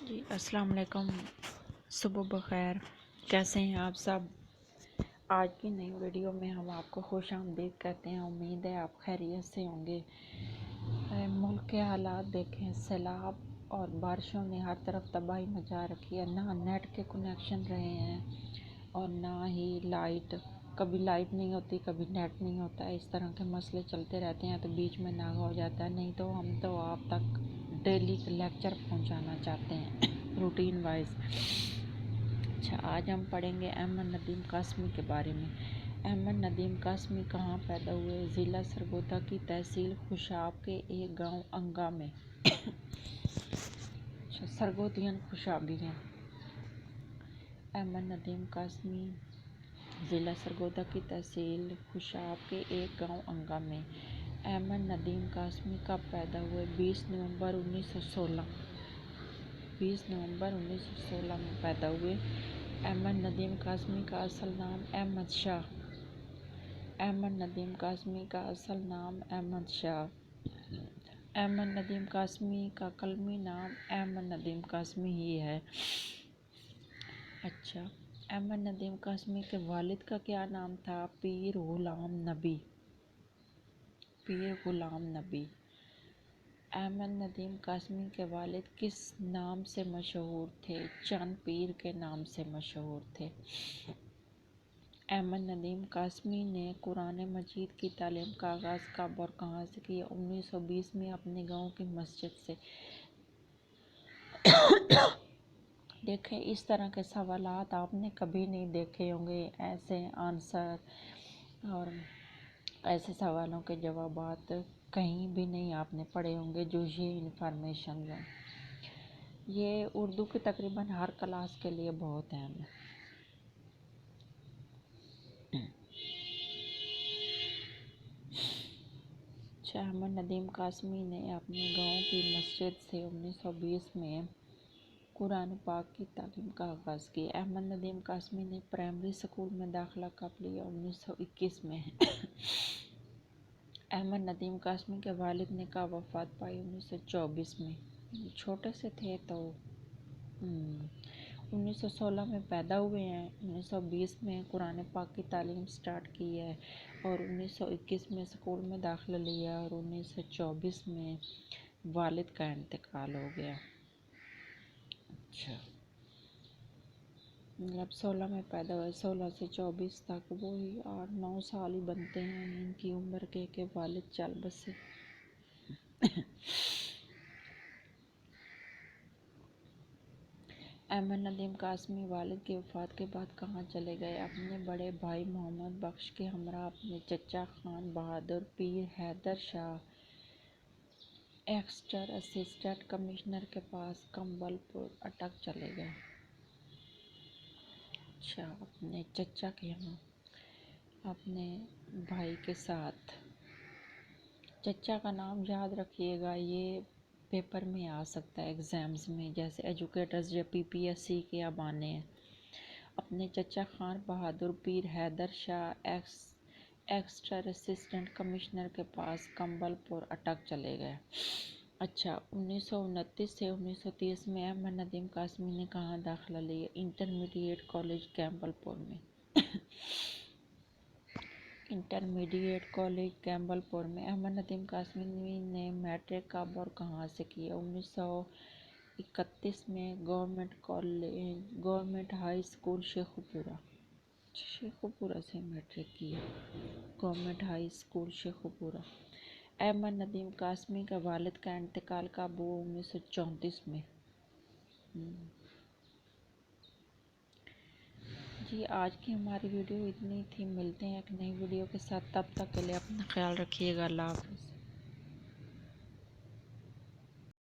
جی السلام علیکم، صبح بخیر۔ کیسے ہیں آپ سب؟ آج کی نئی ویڈیو میں ہم آپ کو خوش آمدید کہتے ہیں۔ امید ہے آپ خیریت سے ہوں گے۔ ملک کے حالات دیکھیں، سیلاب اور بارشوں نے ہر طرف تباہی مچا رکھی ہے۔ نہ نیٹ کے کنیکشن رہے ہیں اور نہ ہی لائٹ، کبھی لائٹ نہیں ہوتی، کبھی نیٹ نہیں ہوتا ہے۔ اس طرح کے مسئلے چلتے رہتے ہیں تو بیچ میں ناغہ ہو جاتا ہے۔ نہیں تو ہم تو آپ تک ڈیلی لیکچر پہنچانا چاہتے ہیں روٹین وائز۔ اچھا، آج ہم پڑھیں گے احمد ندیم قاسمی کے بارے میں۔ احمد ندیم قاسمی کہاں پیدا ہوئے؟ ضلع سرگودا کی تحصیل خوشاب کے ایک گاؤں انگا میں۔ اچھا، سرگودین خوشابی ہیں۔ احمد ندیم قاسمی ضلع سرگودا کی تحصیل خوشاب کے ایک گاؤں انگا میں۔ احمد ندیم قاسمی کب پیدا ہوئے؟ 20 نومبر 1916 میں پیدا ہوئے۔ احمد ندیم قاسمی کا اصل نام احمد شاہ۔ احمد ندیم قاسمی کا اصل نام احمد شاہ۔ احمد ندیم قاسمی کا قلمی نام احمد ندیم قاسمی ہی ہے۔ اچھا، احمد ندیم قاسمی کے والد کا کیا نام تھا؟ پیر غلام نبی۔ پیر غلام نبی۔ احمد ندیم قاسمی کے والد کس نام سے مشہور تھے؟ چند پیر کے نام سے مشہور تھے۔ احمد ندیم قاسمی نے قرآن مجید کی تعلیم کا آغاز کب اور کہاں سے کیا؟ 1920 میں اپنے گاؤں کی مسجد سے۔ دیکھیں، اس طرح کے سوالات آپ نے کبھی نہیں دیکھے ہوں گے۔ ایسے آنسر اور ایسے سوالوں کے جوابات کہیں بھی نہیں آپ نے پڑھے ہوں گے جو یہ انفارمیشن ہیں۔ یہ اردو کی تقریباً ہر کلاس کے لیے بہت اہم ہے۔ اچھا، احمد ندیم قاسمی نے اپنے گاؤں کی مسجد سے 1920 میں قرآن پاک کی تعلیم کا آغاز کیا۔ احمد ندیم قاسمی نے پرائمری اسکول میں داخلہ کب لیا؟ 1921 میں۔ احمد ندیم قاسمی کے والد نے کب وفات پائی؟ 1924 میں۔ چھوٹے سے تھے تو 1916 میں پیدا ہوئے ہیں۔ 1920 میں قرآن پاک کی تعلیم سٹارٹ کی ہے اور 1921 میں اسکول میں داخلہ لیا اور 1924 میں والد کا انتقال ہو گیا۔ اچھا، مطلب 16 میں پیدا ہوئے، 16 سے 24 تک وہی 8-9 سال ہی بنتے ہیں ان کی عمر کے کہ والد چل بسے۔ احمد ندیم قاسمی والد کی وفات کے بعد کہاں چلے گئے؟ اپنے بڑے بھائی محمد بخش کے ہمراہ اپنے چچا خان بہادر پیر حیدر شاہ ایکسٹر اسسٹنٹ کمشنر کے پاس کمبل پور اٹک چلے گئے۔ اچھا، اپنے چچا کے ہاں اپنے بھائی کے ساتھ۔ چچا کا نام یاد رکھیے گا، یہ پیپر میں آ سکتا ہے ایگزامز میں، جیسے ایجوکیٹرز یا PPSC کے اب آنے ہیں۔ اپنے چچا خان بہادر پیر حیدر شاہ ایکسٹر اسسٹنٹ کمشنر کے پاس کمبل پور اٹک چلے گئے۔ اچھا، 1929 سے 1930 میں احمد ندیم قاسمی نے کہاں داخلہ لیا؟ انٹرمیڈیٹ کالج کمبل پور میں۔ انٹرمیڈیٹ کالج کمبل پور میں۔ احمد ندیم قاسمی نے میٹرک کب اور کہاں سے کیا؟ 1931 میں گورنمنٹ ہائی اسکول شیخو پورہ سے میٹرک کیا۔ گورنمنٹ ہائی اسکول شیخو پورہ۔ احمد ندیم قاسمی کا والد کا انتقال کب ہوا؟ 1934 میں۔ جی، آج کی ہماری ویڈیو اتنی تھی۔ ملتے ہیں ایک نئی ویڈیو کے ساتھ، تب تک کے لیے اپنا خیال رکھیے گا۔ اللہ حافظ۔